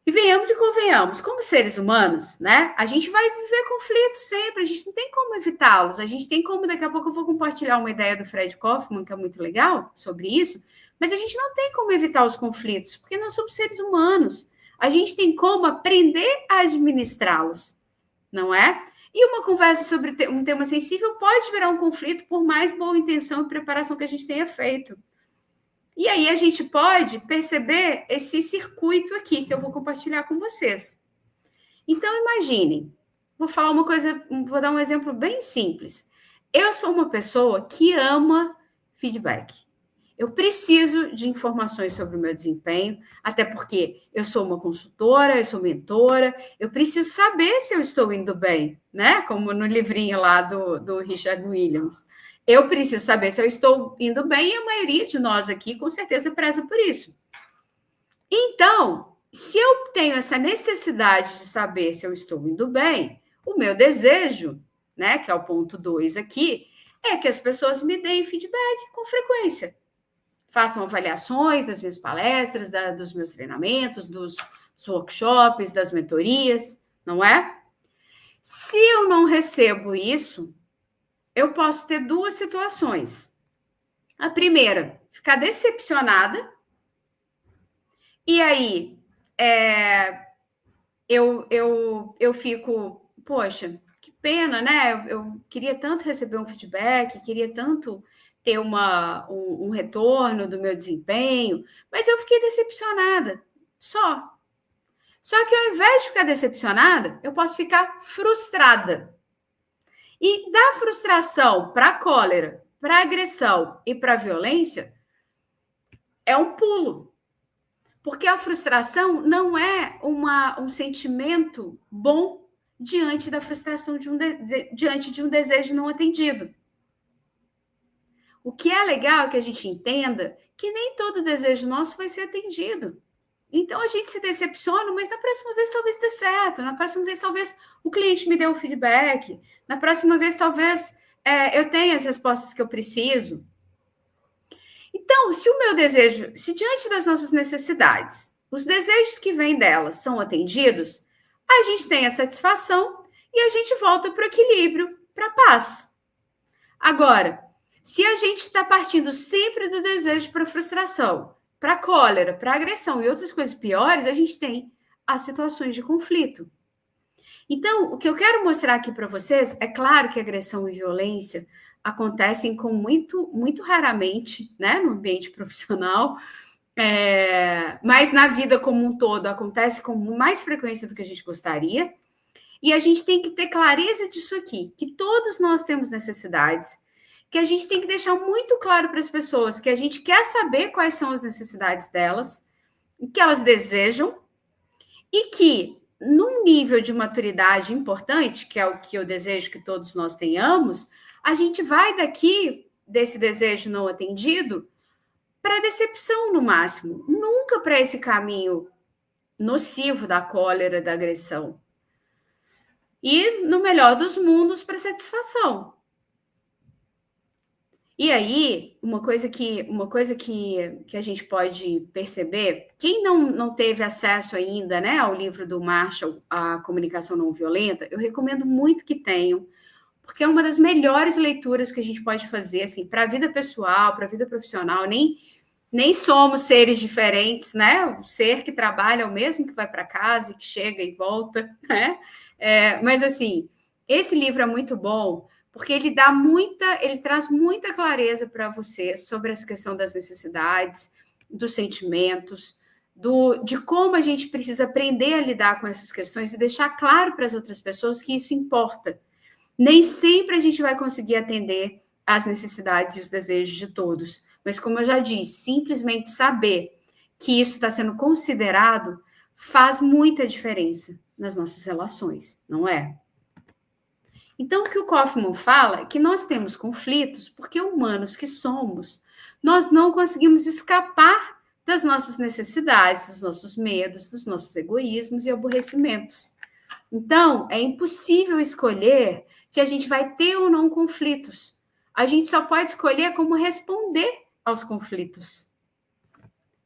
E venhamos e convenhamos, como seres humanos, né? A gente vai viver conflitos sempre, a gente não tem como evitá-los, a gente tem como, daqui a pouco eu vou compartilhar uma ideia do Fred Kaufman, que é muito legal, sobre isso, mas a gente não tem como evitar os conflitos, porque nós somos seres humanos. A gente tem como aprender a administrá-los, não é? E uma conversa sobre um tema sensível pode virar um conflito por mais boa intenção e preparação que a gente tenha feito. E aí a gente pode perceber esse circuito aqui que eu vou compartilhar com vocês. Então, imaginem, vou dar um exemplo bem simples. Eu sou uma pessoa que ama feedback. Eu preciso de informações sobre o meu desempenho, até porque eu sou uma consultora, eu sou mentora, eu preciso saber se eu estou indo bem, né? Como no livrinho lá do Richard Williams. Eu preciso saber se eu estou indo bem e a maioria de nós aqui, com certeza, preza por isso. Então, se eu tenho essa necessidade de saber se eu estou indo bem, o meu desejo, né, que é o ponto 2 aqui, é que as pessoas me deem feedback com frequência. Façam avaliações das minhas palestras, dos meus treinamentos, dos workshops, das mentorias, não é? Se eu não recebo isso, eu posso ter duas situações. A primeira, ficar decepcionada, e aí eu fico, poxa, que pena, né? Eu queria tanto receber um feedback, queria tanto ter um retorno do meu desempenho, mas eu fiquei decepcionada, só. Só que ao invés de ficar decepcionada, eu posso ficar frustrada. E da frustração para a cólera, para a agressão e para a violência, é um pulo. Porque a frustração não é um sentimento bom diante da frustração diante de um desejo não atendido. O que é legal é que a gente entenda que nem todo desejo nosso vai ser atendido. Então a gente se decepciona, mas na próxima vez talvez dê certo, na próxima vez talvez o cliente me dê um feedback, na próxima vez talvez eu tenha as respostas que eu preciso. Então, se o meu desejo, se diante das nossas necessidades, os desejos que vêm delas são atendidos, a gente tem a satisfação e a gente volta para o equilíbrio, para a paz. Agora, se a gente está partindo sempre do desejo para frustração, para cólera, para agressão e outras coisas piores, a gente tem as situações de conflito. Então, o que eu quero mostrar aqui para vocês, é claro que agressão e violência acontecem com muito raramente, né, no ambiente profissional, mas na vida como um todo acontece com mais frequência do que a gente gostaria, e a gente tem que ter clareza disso aqui, que todos nós temos necessidades, que a gente tem que deixar muito claro para as pessoas que a gente quer saber quais são as necessidades delas, o que elas desejam, e que, num nível de maturidade importante, que é o que eu desejo que todos nós tenhamos, a gente vai daqui, desse desejo não atendido, para a decepção no máximo, nunca para esse caminho nocivo da cólera, da agressão. E, no melhor dos mundos, para satisfação. E aí, uma coisa que a gente pode perceber, quem não teve acesso ainda, né, ao livro do Marshall, A Comunicação Não Violenta, eu recomendo muito que tenham, porque é uma das melhores leituras que a gente pode fazer, assim, para a vida pessoal, para a vida profissional. Nem somos seres diferentes, né? O ser que trabalha é o mesmo que vai para casa, que chega e volta, né? Mas, assim, esse livro é muito bom, porque ele traz muita clareza para você sobre essa questão das necessidades, dos sentimentos, de como a gente precisa aprender a lidar com essas questões e deixar claro para as outras pessoas que isso importa. Nem sempre a gente vai conseguir atender às necessidades e os desejos de todos, mas como eu já disse, simplesmente saber que isso está sendo considerado faz muita diferença nas nossas relações, não é? Então, o que o Kaufman fala é que nós temos conflitos porque, humanos que somos, nós não conseguimos escapar das nossas necessidades, dos nossos medos, dos nossos egoísmos e aborrecimentos. Então, é impossível escolher se a gente vai ter ou não conflitos. A gente só pode escolher como responder aos conflitos.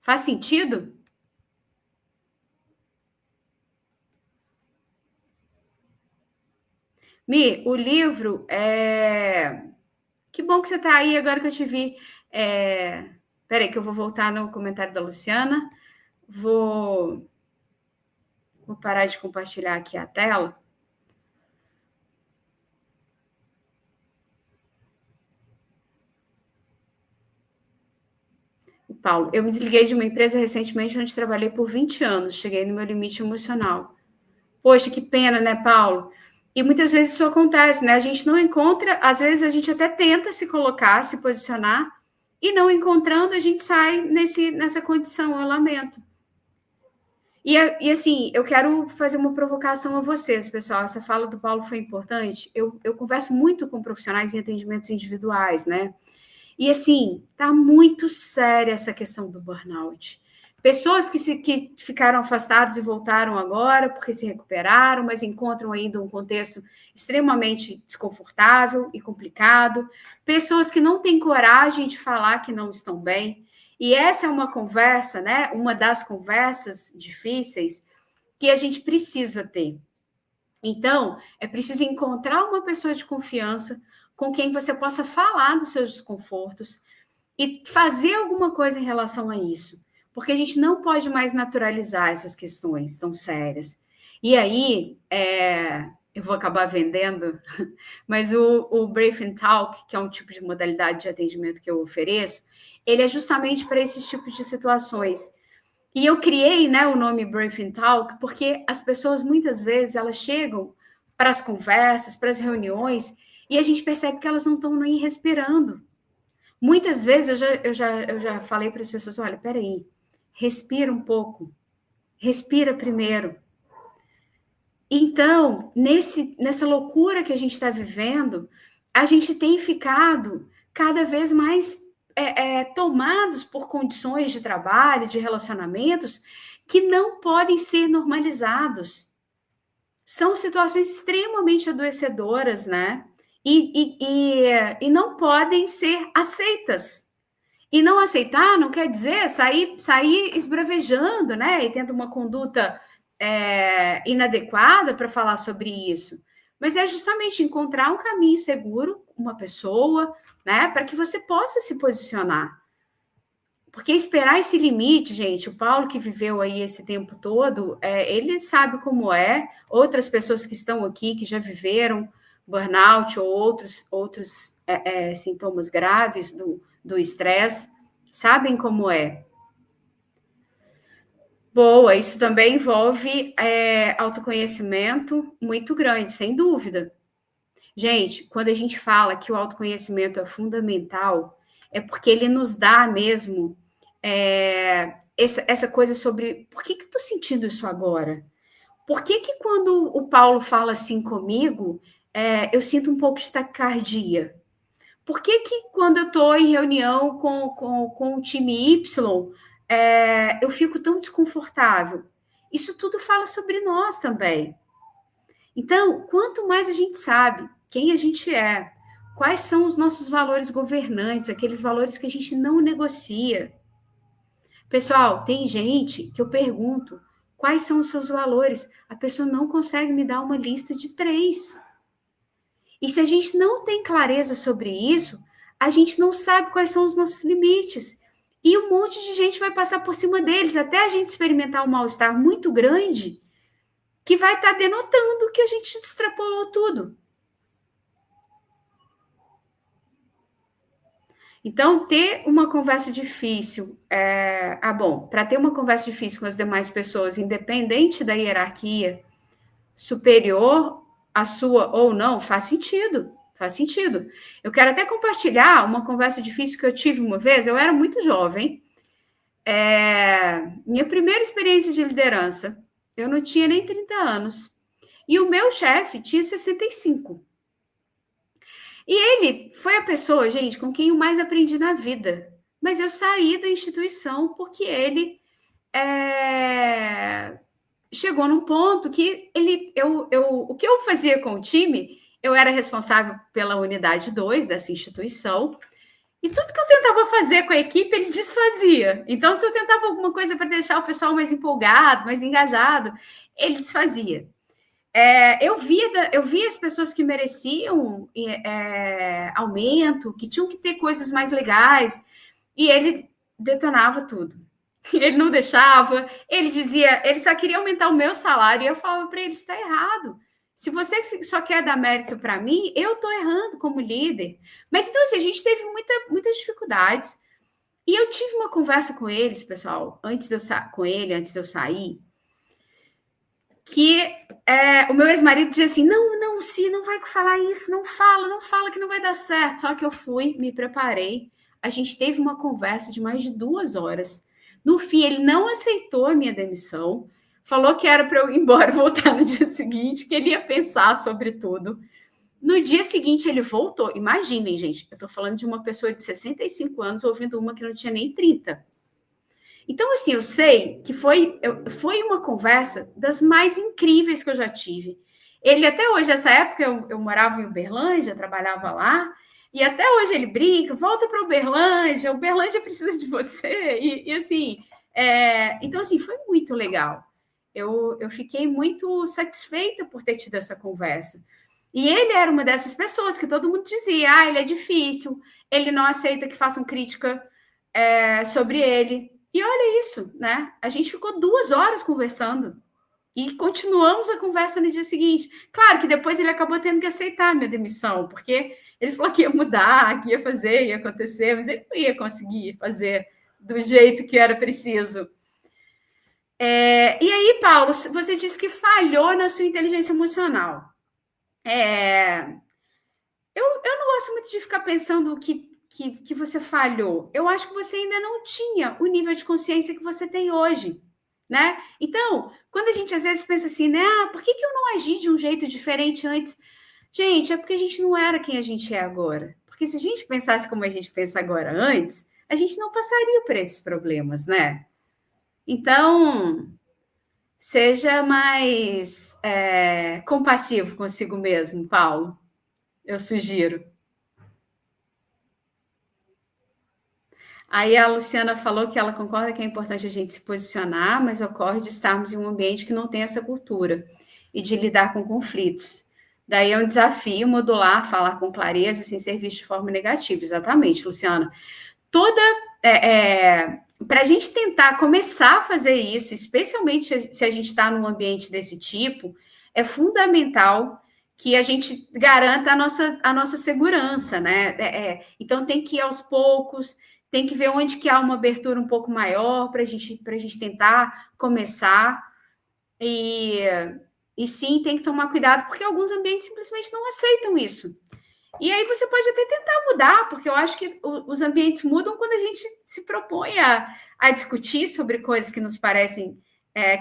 Faz sentido? Mi, o livro é... Que bom que você está aí agora que eu te vi. Peraí, que eu vou voltar no comentário da Luciana. Vou parar de compartilhar aqui a tela. Paulo, eu me desliguei de uma empresa recentemente onde trabalhei por 20 anos. Cheguei no meu limite emocional. Poxa, que pena, né, Paulo? E muitas vezes isso acontece, né? A gente não encontra, às vezes a gente até tenta se colocar, se posicionar, e não encontrando, a gente sai nessa condição, eu lamento. E assim, eu quero fazer uma provocação a vocês, pessoal. Essa fala do Paulo foi importante. Eu converso muito com profissionais em atendimentos individuais, né? E, assim, tá muito séria essa questão do burnout. Pessoas que ficaram afastadas e voltaram agora porque se recuperaram, mas encontram ainda um contexto extremamente desconfortável e complicado. Pessoas que não têm coragem de falar que não estão bem. E essa é uma conversa, né? Uma das conversas difíceis que a gente precisa ter. Então, é preciso encontrar uma pessoa de confiança com quem você possa falar dos seus desconfortos e fazer alguma coisa em relação a isso. Porque a gente não pode mais naturalizar essas questões tão sérias. E aí, eu vou acabar vendendo, mas o Brief and Talk, que é um tipo de modalidade de atendimento que eu ofereço, ele é justamente para esses tipos de situações. E eu criei, né, o nome Brief and Talk porque as pessoas, muitas vezes, elas chegam para as conversas, para as reuniões, e a gente percebe que elas não estão nem respirando. Muitas vezes eu já falei para as pessoas, olha, peraí, respira um pouco. Respira primeiro. Então, nessa loucura que a gente está vivendo, a gente tem ficado cada vez mais tomados por condições de trabalho, de relacionamentos, que não podem ser normalizados. São situações extremamente adoecedoras, né? E não podem ser aceitas. E não aceitar não quer dizer sair esbravejando, né? E tendo uma conduta inadequada para falar sobre isso. Mas é justamente encontrar um caminho seguro, uma pessoa, né? Para que você possa se posicionar. Porque esperar esse limite, gente, o Paulo que viveu aí esse tempo todo, ele sabe como é. Outras pessoas que estão aqui, que já viveram burnout ou outros sintomas graves do estresse, sabem como é. Boa, isso também envolve autoconhecimento muito grande, sem dúvida. Gente, quando a gente fala que o autoconhecimento é fundamental, é porque ele nos dá mesmo essa coisa sobre por que eu estou sentindo isso agora? Por que quando o Paulo fala assim comigo, eu sinto um pouco de taquicardia? Por que quando eu estou em reunião com o time Y, eu fico tão desconfortável? Isso tudo fala sobre nós também. Então, quanto mais a gente sabe quem a gente é, quais são os nossos valores governantes, aqueles valores que a gente não negocia. Pessoal, tem gente que eu pergunto quais são os seus valores, a pessoa não consegue me dar uma lista de 3. E se a gente não tem clareza sobre isso, a gente não sabe quais são os nossos limites. E um monte de gente vai passar por cima deles, até a gente experimentar um mal-estar muito grande, que vai estar denotando que a gente extrapolou tudo. Então, ter uma conversa difícil, para ter uma conversa difícil com as demais pessoas, independente da hierarquia superior à sua ou não, faz sentido. Faz sentido. Eu quero até compartilhar uma conversa difícil que eu tive uma vez. Eu era muito jovem. Minha primeira experiência de liderança, eu não tinha nem 30 anos. E o meu chefe tinha 65. E ele foi a pessoa, gente, com quem eu mais aprendi na vida. Mas eu saí da instituição porque ele chegou num ponto que o que eu fazia com o time, eu era responsável pela unidade 2 dessa instituição, e tudo que eu tentava fazer com a equipe, ele desfazia. Então, se eu tentava alguma coisa para deixar o pessoal mais empolgado, mais engajado, ele desfazia. Eu via as pessoas que mereciam aumento, que tinham que ter coisas mais legais, e ele detonava tudo. Ele não deixava, ele dizia, ele só queria aumentar o meu salário, e eu falava para ele, está errado. Se você só quer dar mérito para mim, eu estou errando como líder. Mas então, assim, a gente teve muitas dificuldades. E eu tive uma conversa com eles, pessoal, antes de eu sair, que o meu ex-marido dizia assim, não, Si, não vai falar isso, não fala que não vai dar certo. Só que eu fui, me preparei, a gente teve uma conversa de mais de 2 horas. No fim, ele não aceitou a minha demissão, falou que era para eu ir embora, voltar no dia seguinte, que ele ia pensar sobre tudo. No dia seguinte, ele voltou. Imaginem, gente, eu estou falando de uma pessoa de 65 anos ouvindo uma que não tinha nem 30. Então, assim, eu sei que foi uma conversa das mais incríveis que eu já tive. Ele, até hoje, nessa época, eu morava em Uberlândia, trabalhava lá, e até hoje ele brinca, volta para Uberlândia precisa de você. E assim, então, assim, foi muito legal. Eu fiquei muito satisfeita por ter tido essa conversa. E ele era uma dessas pessoas que todo mundo dizia, ele é difícil, ele não aceita que façam crítica sobre ele. E olha isso, né? A gente ficou 2 horas conversando e continuamos a conversa no dia seguinte. Claro que depois ele acabou tendo que aceitar a minha demissão, porque ele falou que ia mudar, que ia fazer, ia acontecer, mas ele não ia conseguir fazer do jeito que era preciso. E aí, Paulo, você disse que falhou na sua inteligência emocional. Eu não gosto muito de ficar pensando que que você falhou? Eu acho que você ainda não tinha o nível de consciência que você tem hoje, né? Então, quando a gente às vezes pensa assim, né? Ah, por que eu não agi de um jeito diferente antes? Gente, é porque a gente não era quem a gente é agora. Porque se a gente pensasse como a gente pensa agora antes, a gente não passaria por esses problemas, né? Então, seja mais compassivo consigo mesmo, Paulo. Eu sugiro. Aí a Luciana falou que ela concorda que é importante a gente se posicionar, mas ocorre de estarmos em um ambiente que não tem essa cultura e de lidar com conflitos. Daí é um desafio modular, falar com clareza, sem ser visto de forma negativa. Exatamente, Luciana. Toda. Para a gente tentar começar a fazer isso, especialmente se a gente está num ambiente desse tipo, é fundamental que a gente garanta a nossa segurança, né? Então tem que ir aos poucos, tem que ver onde que há uma abertura um pouco maior para a gente tentar começar. E sim, tem que tomar cuidado, porque alguns ambientes simplesmente não aceitam isso. E aí você pode até tentar mudar, porque eu acho que os ambientes mudam quando a gente se propõe a discutir sobre coisas que nos parecem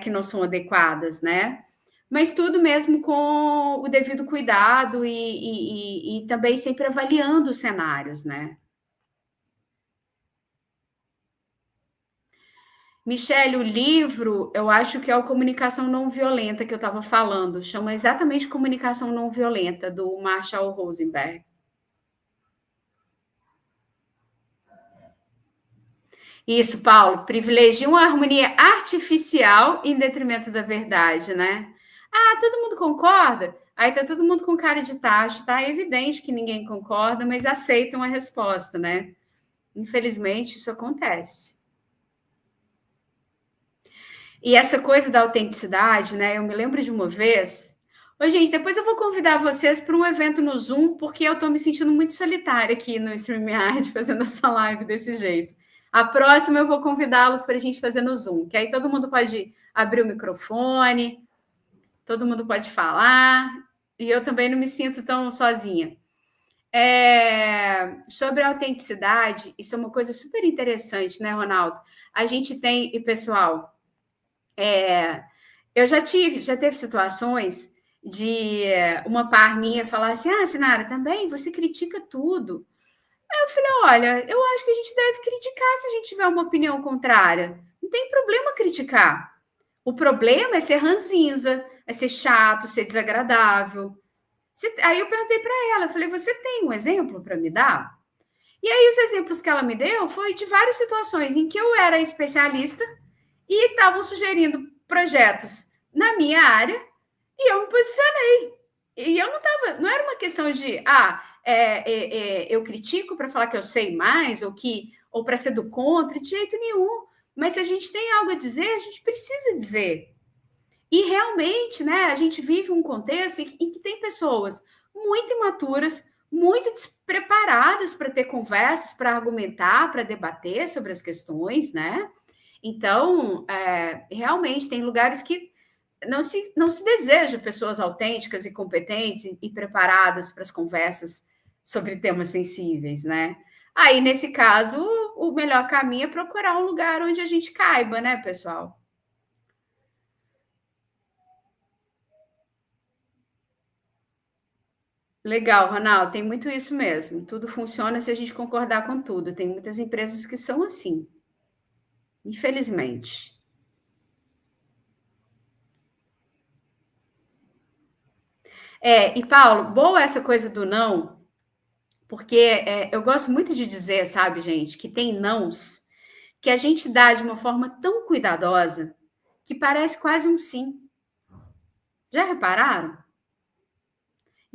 que não são adequadas, né? Mas tudo mesmo com o devido cuidado e também sempre avaliando os cenários, né? Michele, o livro, eu acho que é o Comunicação Não Violenta que eu estava falando. Chama exatamente Comunicação Não Violenta, do Marshall Rosenberg. Isso, Paulo, privilegia uma harmonia artificial em detrimento da verdade, né? Ah, todo mundo concorda? Aí tá todo mundo com cara de tacho, tá? É evidente que ninguém concorda, mas aceitam a resposta, né? Infelizmente, isso acontece. E essa coisa da autenticidade, né? Eu me lembro de uma vez. Ô, gente, depois eu vou convidar vocês para um evento no Zoom, porque eu estou me sentindo muito solitária aqui no StreamYard fazendo essa live desse jeito. A próxima eu vou convidá-los para a gente fazer no Zoom, que aí todo mundo pode abrir o microfone, todo mundo pode falar, e eu também não me sinto tão sozinha. Sobre a autenticidade, isso é uma coisa super interessante, né, Ronaldo? A gente tem, e pessoal, eu já teve situações de uma par minha falar assim: ah, Sinara, também você critica tudo. Aí eu falei: olha, eu acho que a gente deve criticar se a gente tiver uma opinião contrária. Não tem problema criticar. O problema é ser ranzinza, é ser chato, ser desagradável. Aí eu perguntei para ela, eu falei: você tem um exemplo para me dar? E aí os exemplos que ela me deu foi de várias situações em que eu era especialista e estavam sugerindo projetos na minha área e eu me posicionei. E eu não era uma questão de eu critico para falar que eu sei mais ou para ser do contra, de jeito nenhum. Mas se a gente tem algo a dizer, a gente precisa dizer. E realmente, né, a gente vive um contexto em que tem pessoas muito imaturas, muito despreparadas para ter conversas, para argumentar, para debater sobre as questões, né? Então, realmente tem lugares que não se deseja pessoas autênticas e competentes e preparadas para as conversas sobre temas sensíveis, né? Aí, nesse caso, o melhor caminho é procurar um lugar onde a gente caiba, né, pessoal? Legal, Ronaldo, tem muito isso mesmo. Tudo funciona se a gente concordar com tudo. Tem muitas empresas que são assim, infelizmente. E Paulo, boa essa coisa do não, porque eu gosto muito de dizer, sabe, gente, que tem nãos que a gente dá de uma forma tão cuidadosa que parece quase um sim. Já repararam?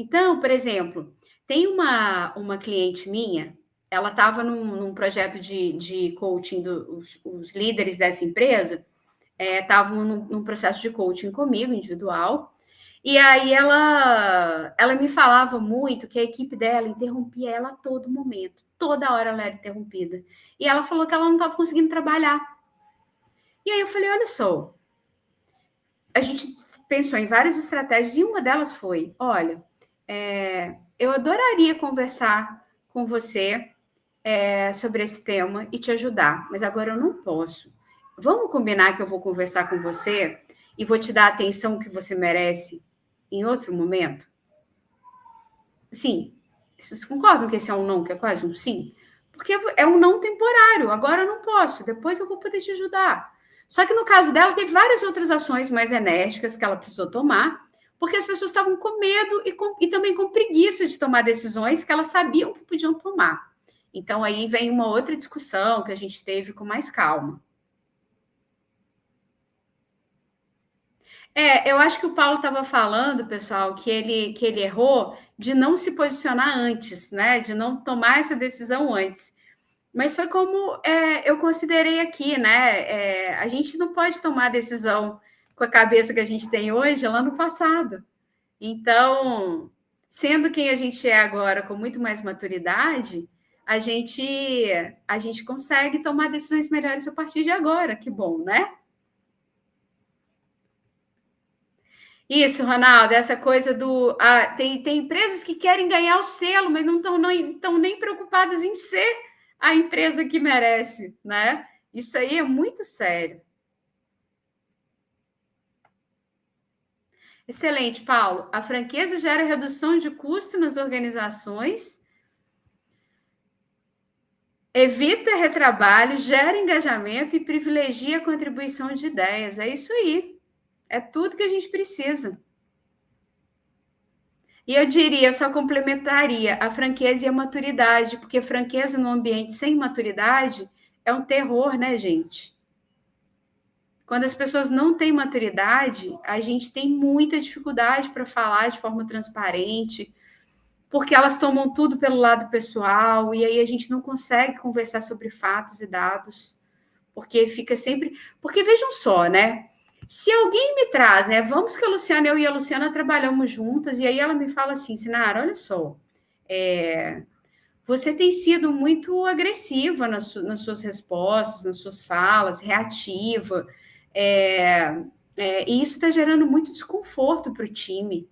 Então, por exemplo, tem uma cliente minha, ela estava num projeto de coaching, os líderes dessa empresa estavam num processo de coaching comigo, individual, e aí ela me falava muito que a equipe dela interrompia ela a todo momento, toda hora ela era interrompida. E ela falou que ela não estava conseguindo trabalhar. E aí eu falei: olha só, a gente pensou em várias estratégias e uma delas foi: olha, eu adoraria conversar com você sobre esse tema e te ajudar, mas agora eu não posso. Vamos combinar que eu vou conversar com você e vou te dar a atenção que você merece em outro momento? Sim, vocês concordam que esse é um não, que é quase um sim? Porque é um não temporário, agora eu não posso, depois eu vou poder te ajudar. Só que no caso dela, teve várias outras ações mais enérgicas que ela precisou tomar, porque as pessoas estavam com medo e também com preguiça de tomar decisões que elas sabiam que podiam tomar. Então, aí vem uma outra discussão que a gente teve com mais calma. Eu acho que o Paulo estava falando, pessoal, que ele errou de não se posicionar antes, né? De não tomar essa decisão antes. Mas foi como eu considerei aqui, né? A gente não pode tomar decisão com a cabeça que a gente tem hoje lá no passado. Então, sendo quem a gente é agora, com muito mais maturidade, a gente consegue tomar decisões melhores a partir de agora. Que bom, né? Isso, Ronaldo, essa coisa do. Tem empresas que querem ganhar o selo, mas não estão nem preocupadas em ser a empresa que merece, né? Isso aí é muito sério. Excelente, Paulo. A franqueza gera redução de custo nas organizações, evita retrabalho, gera engajamento e privilegia a contribuição de ideias. É isso aí. É tudo que a gente precisa. E eu diria, só complementaria a franqueza e a maturidade, porque franqueza num ambiente sem maturidade é um terror, né, gente? Quando as pessoas não têm maturidade, a gente tem muita dificuldade para falar de forma transparente, porque elas tomam tudo pelo lado pessoal, e aí a gente não consegue conversar sobre fatos e dados, porque fica sempre. Porque vejam só, né? Se alguém me traz, né? Vamos que eu e a Luciana trabalhamos juntas, e aí ela me fala assim, Sinara, olha só, você tem sido muito agressiva nas suas respostas, nas suas falas, reativa, e isso está gerando muito desconforto para o time.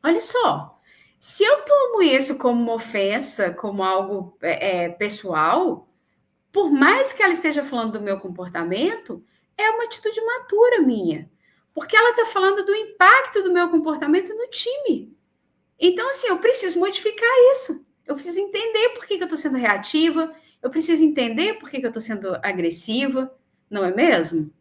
Olha só, se eu tomo isso como uma ofensa, como algo pessoal, por mais que ela esteja falando do meu comportamento, é uma atitude matura minha. Porque ela está falando do impacto do meu comportamento no time. Então, assim, eu preciso modificar isso. Eu preciso entender por que eu estou sendo reativa. Eu preciso entender por que eu estou sendo agressiva. Não é mesmo?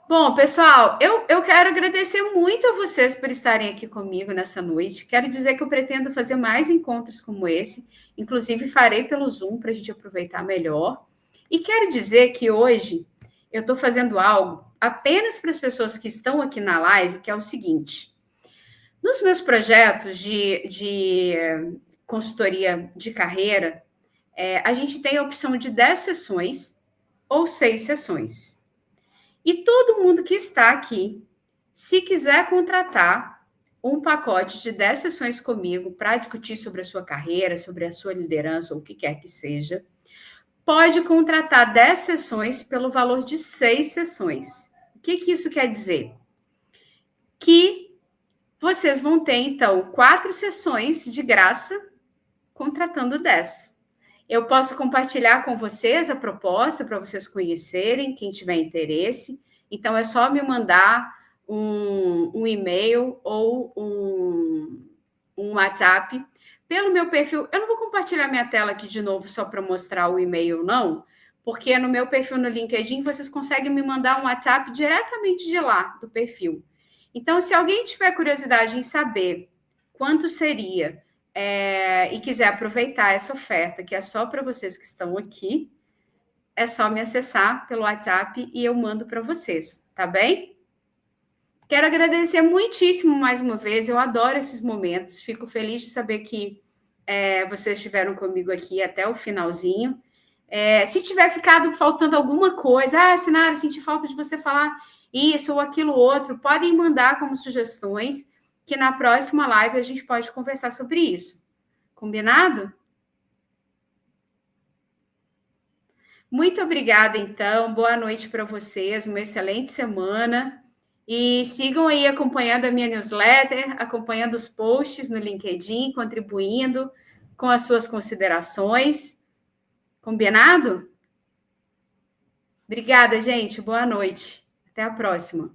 Bom, pessoal, eu quero agradecer muito a vocês por estarem aqui comigo nessa noite. Quero dizer que eu pretendo fazer mais encontros como esse, inclusive farei pelo Zoom para a gente aproveitar melhor. E quero dizer que hoje eu estou fazendo algo apenas para as pessoas que estão aqui na live, que é o seguinte: nos meus projetos de consultoria de carreira, a gente tem a opção de 10 sessões ou 6 sessões. E todo mundo que está aqui, se quiser contratar um pacote de 10 sessões comigo para discutir sobre a sua carreira, sobre a sua liderança, ou o que quer que seja, pode contratar 10 sessões pelo valor de 6 sessões. O que isso quer dizer? Que vocês vão ter, então, 4 sessões de graça contratando 10. Eu posso compartilhar com vocês a proposta para vocês conhecerem, quem tiver interesse. Então, é só me mandar um e-mail ou um WhatsApp pelo meu perfil. Eu não vou compartilhar minha tela aqui de novo só para mostrar o e-mail, não, porque no meu perfil no LinkedIn vocês conseguem me mandar um WhatsApp diretamente de lá, do perfil. Então, se alguém tiver curiosidade em saber quanto seria e quiser aproveitar essa oferta, que é só para vocês que estão aqui, é só me acessar pelo WhatsApp e eu mando para vocês, tá bem? Quero agradecer muitíssimo mais uma vez, eu adoro esses momentos, fico feliz de saber que vocês estiveram comigo aqui até o finalzinho. Se tiver ficado faltando alguma coisa, Sinara, senti falta de você falar isso ou aquilo outro, podem mandar como sugestões, que na próxima live a gente pode conversar sobre isso. Combinado? Muito obrigada, então. Boa noite para vocês, uma excelente semana. E sigam aí acompanhando a minha newsletter, acompanhando os posts no LinkedIn, contribuindo com as suas considerações. Combinado? Obrigada, gente. Boa noite. Até a próxima.